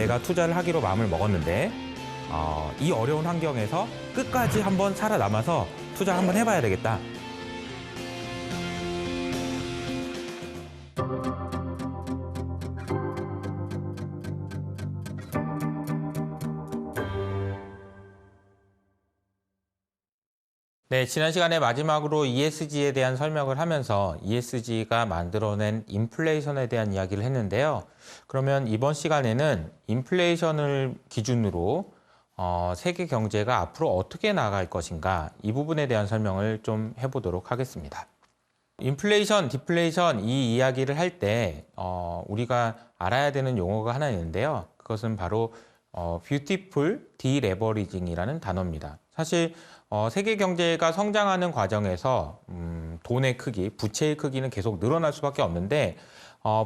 내가 투자를 하기로 마음을 먹었는데 이 어려운 환경에서 끝까지 한번 살아남아서 투자를 한번 해봐야 되겠다. 네, 지난 시간에 마지막으로 ESG에 대한 설명을 하면서 ESG가 만들어낸 인플레이션에 대한 이야기를 했는데요. 그러면 이번 시간에는 인플레이션을 기준으로 세계 경제가 앞으로 어떻게 나아갈 것인가 이 부분에 대한 설명을 좀 해보도록 하겠습니다. 인플레이션, 디플레이션 이 이야기를 할 때 우리가 알아야 되는 용어가 하나 있는데요. 그것은 바로 뷰티풀 디레버리징이라는 단어입니다. 사실 세계 경제가 성장하는 과정에서 돈의 크기, 부채의 크기는 계속 늘어날 수밖에 없는데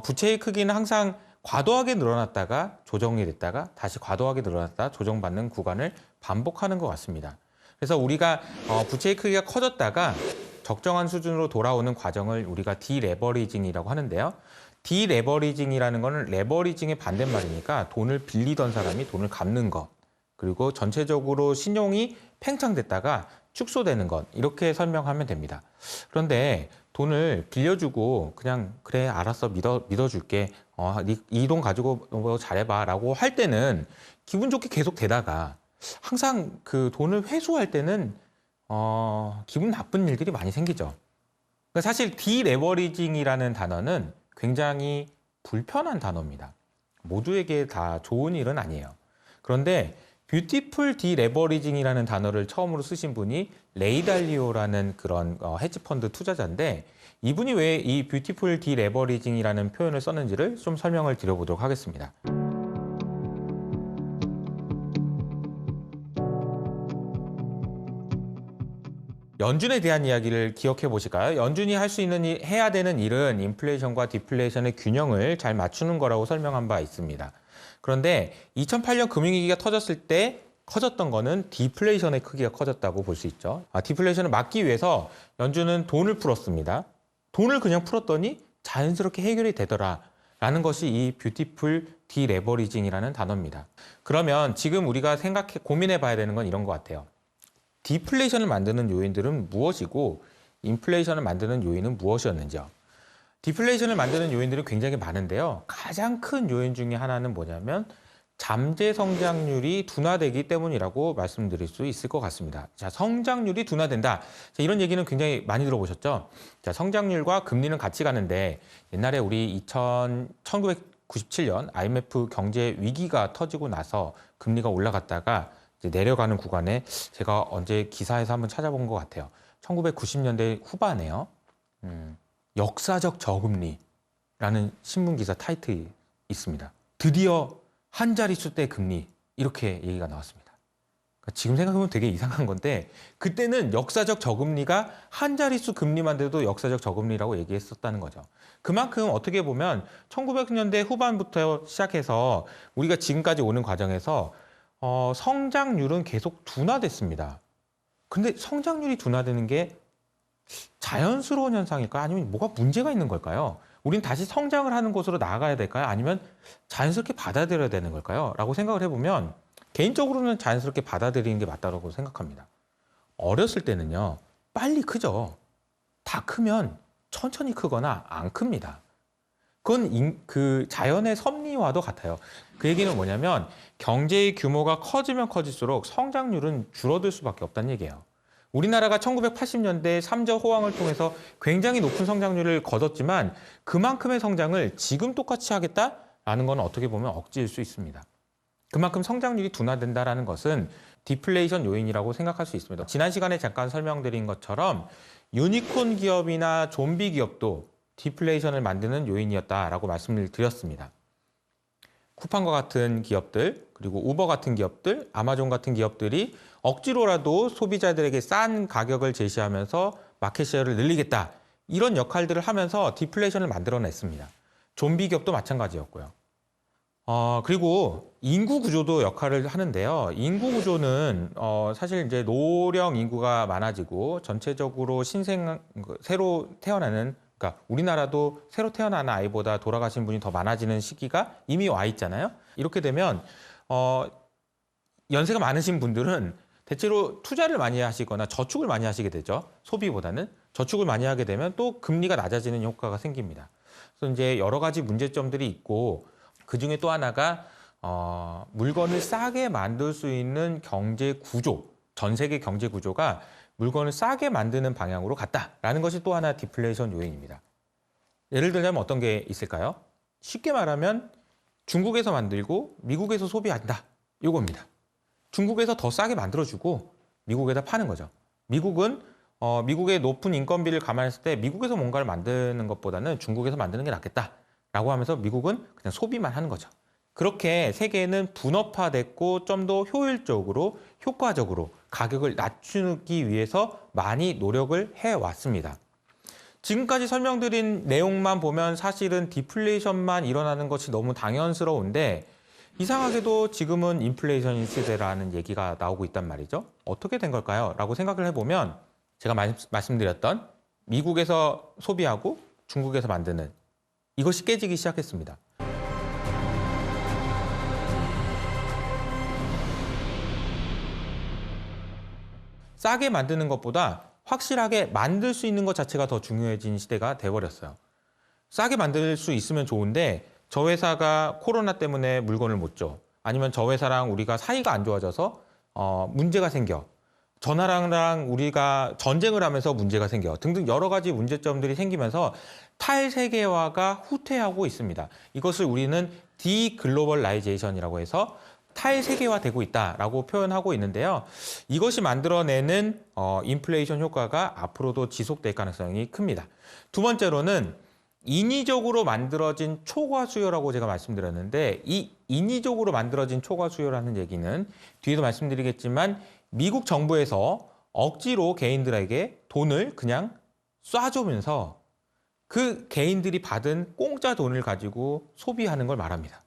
부채의 크기는 항상 과도하게 늘어났다가 조정이 됐다가 다시 과도하게 늘어났다 조정받는 구간을 반복하는 것 같습니다. 그래서 우리가 부채의 크기가 커졌다가 적정한 수준으로 돌아오는 과정을 우리가 디레버리징이라고 하는데요. 디레버리징이라는 거는 레버리징의 반대말이니까 돈을 빌리던 사람이 돈을 갚는 것, 그리고 전체적으로 신용이 팽창됐다가 축소되는 것, 이렇게 설명하면 됩니다. 그런데 돈을 빌려주고 그냥 그래 알았어 믿어줄게 이 돈 가지고 뭐 잘해봐 라고 할 때는 기분 좋게 계속 되다가 항상 그 돈을 회수할 때는 기분 나쁜 일들이 많이 생기죠. 사실 디레버리징이라는 단어는 굉장히 불편한 단어입니다. 모두에게 다 좋은 일은 아니에요. 그런데 뷰티풀 디레버리징이라는 단어를 처음으로 쓰신 분이 레이 달리오라는 그런 헤지펀드 투자자인데 이분이 왜 이 뷰티풀 디레버리징이라는 표현을 썼는지를 좀 설명을 드려보도록 하겠습니다. 연준에 대한 이야기를 기억해 보실까요? 연준이 할 수 있는 해야 되는 일은 인플레이션과 디플레이션의 균형을 잘 맞추는 거라고 설명한 바 있습니다. 그런데 2008년 금융위기가 터졌을 때 커졌던 거는 디플레이션의 크기가 커졌다고 볼 수 있죠. 디플레이션을 막기 위해서 연준은 돈을 풀었습니다. 돈을 그냥 풀었더니 자연스럽게 해결이 되더라 라는 것이 이 뷰티풀 디레버리징이라는 단어입니다. 그러면 지금 우리가 고민해 봐야 되는 건 이런 것 같아요. 디플레이션을 만드는 요인들은 무엇이고 인플레이션을 만드는 요인은 무엇이었는지요? 디플레이션을 만드는 요인들은 굉장히 많은데요. 가장 큰 요인 중에 하나는 뭐냐면 잠재 성장률이 둔화되기 때문이라고 말씀드릴 수 있을 것 같습니다. 자, 성장률이 둔화된다. 자, 이런 얘기는 굉장히 많이 들어보셨죠? 자, 성장률과 금리는 같이 가는데 옛날에 우리 1997년 IMF 경제 위기가 터지고 나서 금리가 올라갔다가 이제 내려가는 구간에 제가 언제 기사에서 한번 찾아본 것 같아요. 1990년대 후반에요. 역사적 저금리라는 신문기사 타이틀이 있습니다. 드디어 한 자릿수 대 금리 이렇게 얘기가 나왔습니다. 그러니까 지금 생각해보면 되게 이상한 건데 그때는 역사적 저금리가 한 자릿수 금리만 돼도 역사적 저금리라고 얘기했었다는 거죠. 그만큼 어떻게 보면 1900년대 후반부터 시작해서 우리가 지금까지 오는 과정에서 성장률은 계속 둔화됐습니다. 근데 성장률이 둔화되는 게 자연스러운 현상일까요? 아니면 뭐가 문제가 있는 걸까요? 우린 다시 성장을 하는 곳으로 나아가야 될까요? 아니면 자연스럽게 받아들여야 되는 걸까요? 라고 생각을 해보면 개인적으로는 자연스럽게 받아들이는 게 맞다고 생각합니다. 어렸을 때는요, 빨리 크죠. 다 크면 천천히 크거나 안 큽니다. 그건 그 자연의 섭리와도 같아요. 그 얘기는 뭐냐면 경제의 규모가 커지면 커질수록 성장률은 줄어들 수밖에 없다는 얘기예요. 우리나라가 1980년대 3저 호황을 통해서 굉장히 높은 성장률을 거뒀지만 그만큼의 성장을 지금 똑같이 하겠다라는 건 어떻게 보면 억지일 수 있습니다. 그만큼 성장률이 둔화된다는 것은 디플레이션 요인이라고 생각할 수 있습니다. 지난 시간에 잠깐 설명드린 것처럼 유니콘 기업이나 좀비 기업도 디플레이션을 만드는 요인이었다라고 말씀을 드렸습니다. 쿠팡과 같은 기업들, 그리고 우버 같은 기업들, 아마존 같은 기업들이 억지로라도 소비자들에게 싼 가격을 제시하면서 마켓쉐어를 늘리겠다. 이런 역할들을 하면서 디플레이션을 만들어냈습니다. 좀비 기업도 마찬가지였고요. 그리고 인구 구조도 역할을 하는데요. 인구 구조는 사실 이제 노령 인구가 많아지고 전체적으로 새로 태어나는 그러니까 우리나라도 새로 태어나는 아이보다 돌아가신 분이 더 많아지는 시기가 이미 와 있잖아요. 이렇게 되면 연세가 많으신 분들은 대체로 투자를 많이 하시거나 저축을 많이 하시게 되죠. 소비보다는. 저축을 많이 하게 되면 또 금리가 낮아지는 효과가 생깁니다. 그래서 이제 여러 가지 문제점들이 있고 그중에 또 하나가 물건을 싸게 만들 수 있는 경제 구조, 전 세계 경제 구조가 물건을 싸게 만드는 방향으로 갔다라는 것이 또 하나 디플레이션 요인입니다. 예를 들자면 어떤 게 있을까요? 쉽게 말하면 중국에서 만들고 미국에서 소비한다. 이겁니다. 중국에서 더 싸게 만들어주고 미국에다 파는 거죠. 미국은 미국의 높은 인건비를 감안했을 때 미국에서 뭔가를 만드는 것보다는 중국에서 만드는 게 낫겠다라고 하면서 미국은 그냥 소비만 하는 거죠. 그렇게 세계는 분업화됐고 좀 더 효율적으로 효과적으로 가격을 낮추기 위해서 많이 노력을 해왔습니다. 지금까지 설명드린 내용만 보면 사실은 디플레이션만 일어나는 것이 너무 당연스러운데 이상하게도 지금은 인플레이션 시대라는 얘기가 나오고 있단 말이죠. 어떻게 된 걸까요? 라고 생각을 해보면 제가 말씀드렸던 미국에서 소비하고 중국에서 만드는 이것이 깨지기 시작했습니다. 싸게 만드는 것보다 확실하게 만들 수 있는 것 자체가 더 중요해진 시대가 돼버렸어요. 싸게 만들 수 있으면 좋은데 저 회사가 코로나 때문에 물건을 못 줘. 아니면 저 회사랑 우리가 사이가 안 좋아져서 문제가 생겨. 저 나라랑 우리가 전쟁을 하면서 문제가 생겨. 등등 여러 가지 문제점들이 생기면서 탈세계화가 후퇴하고 있습니다. 이것을 우리는 디글로벌라이제이션이라고 해서 탈세계화되고 있다라고 표현하고 있는데요. 이것이 만들어내는 인플레이션 효과가 앞으로도 지속될 가능성이 큽니다. 두 번째로는 인위적으로 만들어진 초과 수요라고 제가 말씀드렸는데 이 인위적으로 만들어진 초과 수요라는 얘기는 뒤에도 말씀드리겠지만 미국 정부에서 억지로 개인들에게 돈을 그냥 쏴주면서 그 개인들이 받은 공짜 돈을 가지고 소비하는 걸 말합니다.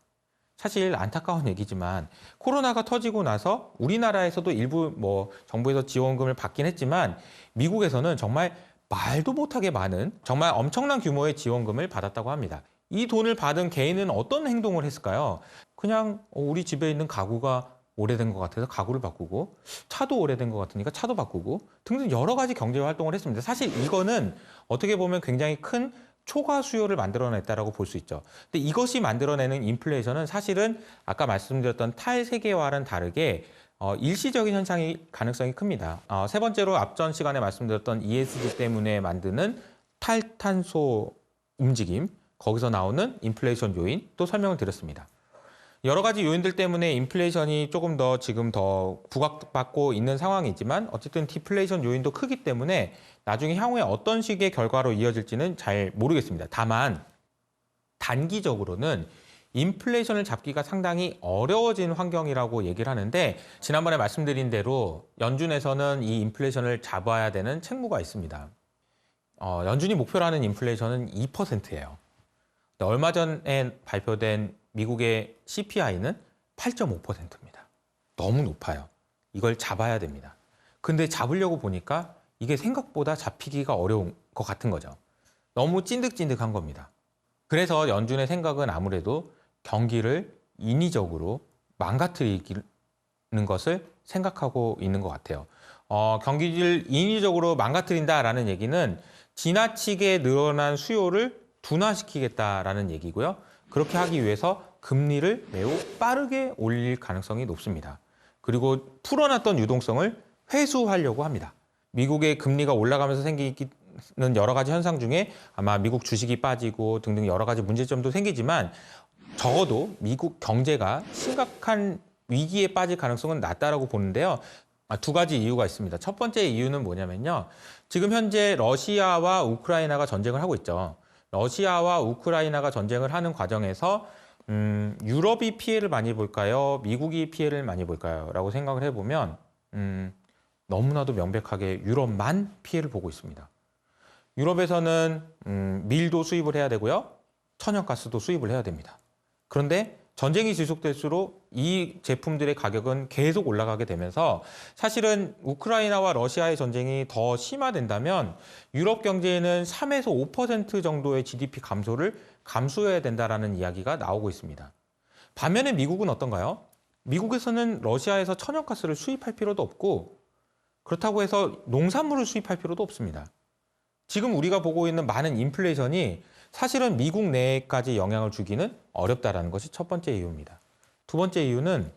사실 안타까운 얘기지만 코로나가 터지고 나서 우리나라에서도 일부 정부에서 지원금을 받긴 했지만 미국에서는 정말 말도 못하게 많은 정말 엄청난 규모의 지원금을 받았다고 합니다. 이 돈을 받은 개인은 어떤 행동을 했을까요? 그냥 우리 집에 있는 가구가 오래된 것 같아서 가구를 바꾸고 차도 오래된 것 같으니까 차도 바꾸고 등등 여러 가지 경제 활동을 했습니다. 사실 이거는 어떻게 보면 굉장히 큰 초과 수요를 만들어냈다라고 볼 수 있죠. 근데 이것이 만들어내는 인플레이션은 사실은 아까 말씀드렸던 탈세계화와는 다르게 일시적인 현상이 가능성이 큽니다. 세 번째로 앞전 시간에 말씀드렸던 ESG 때문에 만드는 탈탄소 움직임, 거기서 나오는 인플레이션 요인 또 설명을 드렸습니다. 여러 가지 요인들 때문에 인플레이션이 조금 더 지금 더 부각받고 있는 상황이지만 어쨌든 디플레이션 요인도 크기 때문에 나중에 향후에 어떤 식의 결과로 이어질지는 잘 모르겠습니다. 다만 단기적으로는 인플레이션을 잡기가 상당히 어려워진 환경이라고 얘기를 하는데 지난번에 말씀드린 대로 연준에서는 이 인플레이션을 잡아야 되는 책무가 있습니다. 연준이 목표로 하는 인플레이션은 2%예요. 얼마 전에 발표된 미국의 CPI는 8.5%입니다. 너무 높아요. 이걸 잡아야 됩니다. 근데 잡으려고 보니까 이게 생각보다 잡히기가 어려운 것 같은 거죠. 너무 찐득찐득한 겁니다. 그래서 연준의 생각은 아무래도 경기를 인위적으로 망가뜨리는 것을 생각하고 있는 것 같아요. 경기를 인위적으로 망가뜨린다라는 얘기는 지나치게 늘어난 수요를 둔화시키겠다라는 얘기고요. 그렇게 하기 위해서 금리를 매우 빠르게 올릴 가능성이 높습니다. 그리고 풀어놨던 유동성을 회수하려고 합니다. 미국의 금리가 올라가면서 생기는 여러 가지 현상 중에 아마 미국 주식이 빠지고 등등 여러 가지 문제점도 생기지만 적어도 미국 경제가 심각한 위기에 빠질 가능성은 낮다라고 보는데요. 두 가지 이유가 있습니다. 첫 번째 이유는 뭐냐면요. 지금 현재 러시아와 우크라이나가 전쟁을 하고 있죠. 러시아와 우크라이나가 전쟁을 하는 과정에서 유럽이 피해를 많이 볼까요? 미국이 피해를 많이 볼까요? 라고 생각을 해보면 너무나도 명백하게 유럽만 피해를 보고 있습니다. 유럽에서는 밀도 수입을 해야 되고요. 천연가스도 수입을 해야 됩니다. 그런데 전쟁이 지속될수록 이 제품들의 가격은 계속 올라가게 되면서 사실은 우크라이나와 러시아의 전쟁이 더 심화된다면 유럽 경제에는 3에서 5% 정도의 GDP 감소를 감수해야 된다라는 이야기가 나오고 있습니다. 반면에 미국은 어떤가요? 미국에서는 러시아에서 천연가스를 수입할 필요도 없고 그렇다고 해서 농산물을 수입할 필요도 없습니다. 지금 우리가 보고 있는 많은 인플레이션이 사실은 미국 내까지 영향을 주기는 어렵다라는 것이 첫 번째 이유입니다. 두 번째 이유는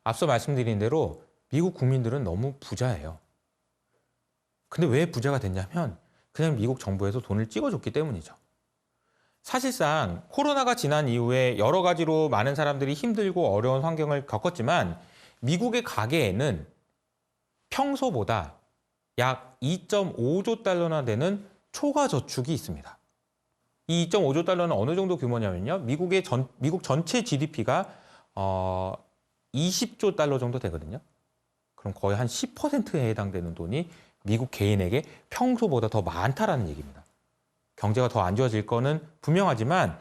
앞서 말씀드린 대로 미국 국민들은 너무 부자예요. 근데 왜 부자가 됐냐면 그냥 미국 정부에서 돈을 찍어줬기 때문이죠. 사실상 코로나가 지난 이후에 여러 가지로 많은 사람들이 힘들고 어려운 환경을 겪었지만 미국의 가계에는 평소보다 약 2.5조 달러나 되는 초과 저축이 있습니다. 이 2.5조 달러는 어느 정도 규모냐면요. 미국 전체 GDP가 20조 달러 정도 되거든요. 그럼 거의 한 10%에 해당되는 돈이 미국 개인에게 평소보다 더 많다라는 얘기입니다. 경제가 더 안 좋아질 거는 분명하지만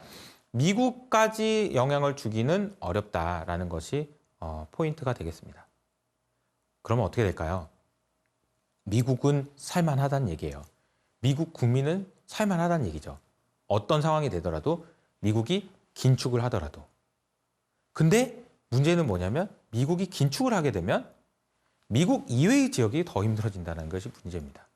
미국까지 영향을 주기는 어렵다라는 것이 포인트가 되겠습니다. 그러면 어떻게 될까요? 미국은 살만하다는 얘기예요. 미국 국민은 살만하다는 얘기죠. 어떤 상황이 되더라도 미국이 긴축을 하더라도. 근데 문제는 뭐냐면 미국이 긴축을 하게 되면 미국 이외의 지역이 더 힘들어진다는 것이 문제입니다.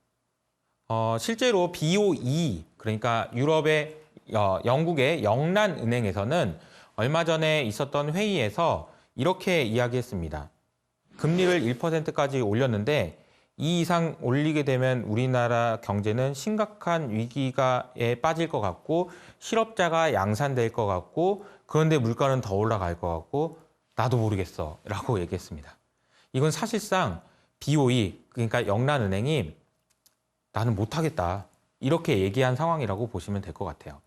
실제로 BOE, 그러니까 유럽의 영국의 영란은행에서는 얼마 전에 있었던 회의에서 이렇게 이야기했습니다. 금리를 1%까지 올렸는데 이 이상 올리게 되면 우리나라 경제는 심각한 위기에 빠질 것 같고 실업자가 양산될 것 같고 그런데 물가는 더 올라갈 것 같고 나도 모르겠어 라고 얘기했습니다. 이건 사실상 BOE, 그러니까 영란은행이 나는 못하겠다 이렇게 얘기한 상황이라고 보시면 될 것 같아요.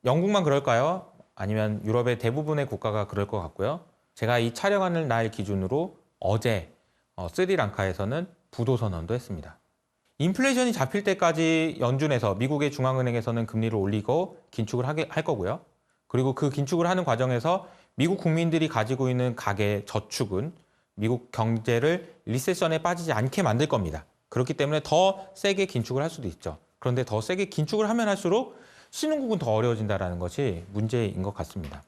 영국만 그럴까요? 아니면 유럽의 대부분의 국가가 그럴 것 같고요. 제가 이 촬영하는 날 기준으로 어제 스리랑카에서는 부도선언도 했습니다. 인플레이션이 잡힐 때까지 연준에서 미국의 중앙은행에서는 금리를 올리고 긴축을 할 거고요. 그리고 그 긴축을 하는 과정에서 미국 국민들이 가지고 있는 가계 저축은 미국 경제를 리세션에 빠지지 않게 만들 겁니다. 그렇기 때문에 더 세게 긴축을 할 수도 있죠. 그런데 더 세게 긴축을 하면 할수록 신흥국은 더 어려워진다는 것이 문제인 것 같습니다.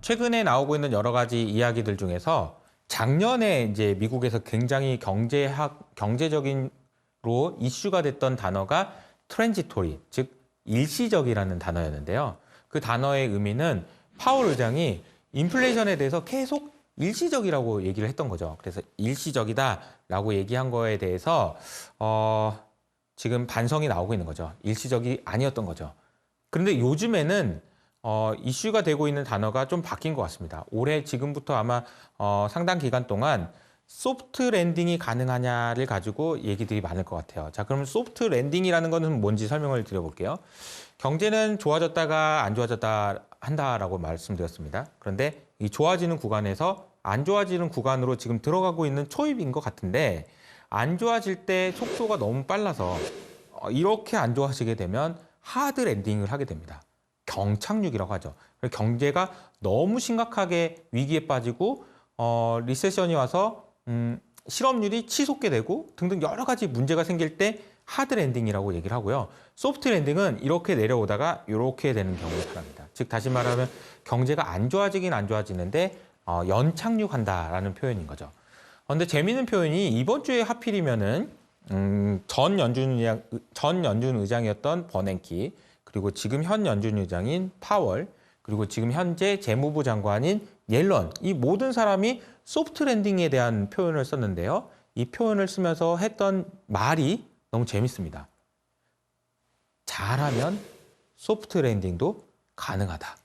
최근에 나오고 있는 여러 가지 이야기들 중에서 작년에 이제 미국에서 굉장히 경제적인로 이슈가 됐던 단어가 트랜지토리, 즉 일시적이라는 단어였는데요. 그 단어의 의미는 파월 의장이 인플레이션에 대해서 계속 일시적이라고 얘기를 했던 거죠. 그래서 일시적이다라고 얘기한 거에 대해서 지금 반성이 나오고 있는 거죠. 일시적이 아니었던 거죠. 그런데 요즘에는 이슈가 되고 있는 단어가 좀 바뀐 것 같습니다. 올해 지금부터 아마 상당 기간 동안 소프트 랜딩이 가능하냐를 가지고 얘기들이 많을 것 같아요. 자, 그럼 소프트 랜딩이라는 것은 뭔지 설명을 드려볼게요. 경제는 좋아졌다가 안 좋아졌다 한다라고 말씀드렸습니다. 그런데 이 좋아지는 구간에서 안 좋아지는 구간으로 지금 들어가고 있는 초입인 것 같은데 안 좋아질 때 속도가 너무 빨라서 이렇게 안 좋아지게 되면 하드 랜딩을 하게 됩니다. 경착륙이라고 하죠. 경제가 너무 심각하게 위기에 빠지고 리세션이 와서 실업률이 치솟게 되고 등등 여러 가지 문제가 생길 때 하드 랜딩이라고 얘기를 하고요. 소프트 랜딩은 이렇게 내려오다가 이렇게 되는 경우를 말합니다. 즉 다시 말하면 경제가 안 좋아지긴 안 좋아지는데 연착륙한다라는 표현인 거죠. 그런데 재미있는 표현이 이번 주에 하필이면은 전 연준 의장이었던 버냉키, 그리고 지금 현 연준 의장인 파월, 그리고 지금 현재 재무부 장관인 옐런, 이 모든 사람이 소프트 랜딩에 대한 표현을 썼는데요. 이 표현을 쓰면서 했던 말이 너무 재밌습니다. 잘하면 소프트 랜딩도 가능하다.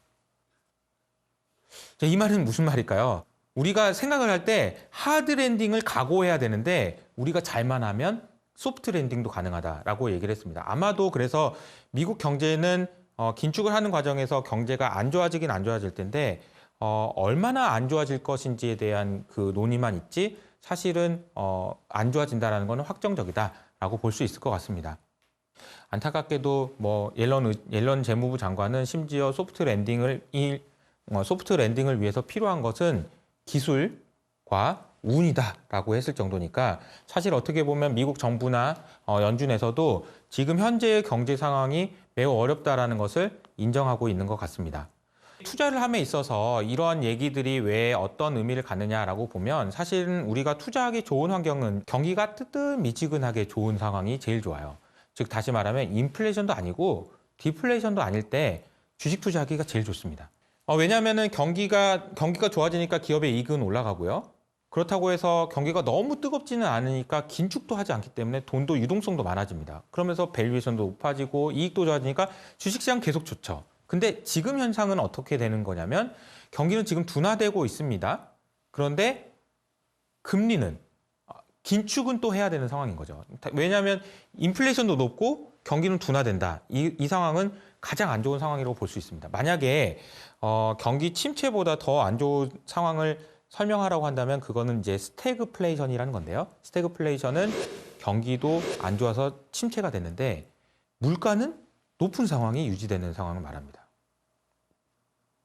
이 말은 무슨 말일까요? 우리가 생각을 할 때 하드 랜딩을 각오해야 되는데 우리가 잘만 하면 소프트 랜딩도 가능하다라고 얘기를 했습니다. 아마도 그래서 미국 경제는 긴축을 하는 과정에서 경제가 안 좋아지긴 안 좋아질 텐데 얼마나 안 좋아질 것인지에 대한 그 논의만 있지 사실은 안 좋아진다는 것은 확정적이다. 된다라고 볼 수 있을 것 같습니다. 안타깝게도 뭐 옐런 재무부 장관은 심지어 소프트 랜딩을 위해서 필요한 것은 기술과 운이다라고 했을 정도니까 사실 어떻게 보면 미국 정부나 연준에서도 지금 현재의 경제 상황이 매우 어렵다라는 것을 인정하고 있는 것 같습니다. 투자를 함에 있어서 이러한 얘기들이 왜 어떤 의미를 갖느냐라고 보면 사실은 우리가 투자하기 좋은 환경은 경기가 뜨뜻미지근하게 좋은 상황이 제일 좋아요. 즉 다시 말하면 인플레이션도 아니고 디플레이션도 아닐 때 주식 투자하기가 제일 좋습니다. 왜냐하면 경기가 좋아지니까 기업의 이익은 올라가고요. 그렇다고 해서 경기가 너무 뜨겁지는 않으니까 긴축도 하지 않기 때문에 돈도 유동성도 많아집니다. 그러면서 밸류에이션도 높아지고 이익도 좋아지니까 주식시장 계속 좋죠. 근데 지금 현상은 어떻게 되는 거냐면 경기는 지금 둔화되고 있습니다. 그런데 금리는 긴축은 또 해야 되는 상황인 거죠. 왜냐하면 인플레이션도 높고 경기는 둔화된다. 이 상황은 가장 안 좋은 상황이라고 볼 수 있습니다. 만약에 경기 침체보다 더 안 좋은 상황을 설명하라고 한다면 그거는 이제 스태그플레이션이라는 건데요. 스태그플레이션은 경기도 안 좋아서 침체가 됐는데 물가는 높은 상황이 유지되는 상황을 말합니다.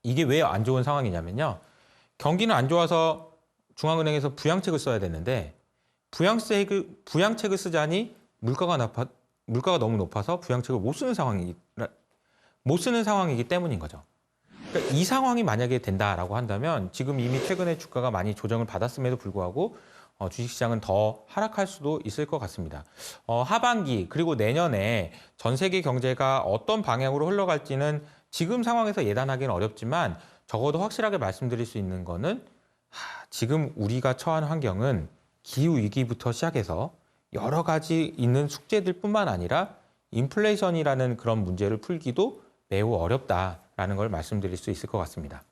이게 왜 안 좋은 상황이냐면요. 경기는 안 좋아서 중앙은행에서 부양책을 써야 되는데 부양책을 쓰자니 물가가 너무 높아서 부양책을 못 쓰는 상황이기 때문인 거죠. 그러니까 이 상황이 만약에 된다라고 한다면 지금 이미 최근에 주가가 많이 조정을 받았음에도 불구하고 주식시장은 더 하락할 수도 있을 것 같습니다. 하반기 그리고 내년에 전 세계 경제가 어떤 방향으로 흘러갈지는 지금 상황에서 예단하기는 어렵지만 적어도 확실하게 말씀드릴 수 있는 거는 지금 우리가 처한 환경은 기후위기부터 시작해서 여러 가지 있는 숙제들뿐만 아니라 인플레이션이라는 그런 문제를 풀기도 매우 어렵다라는 걸 말씀드릴 수 있을 것 같습니다.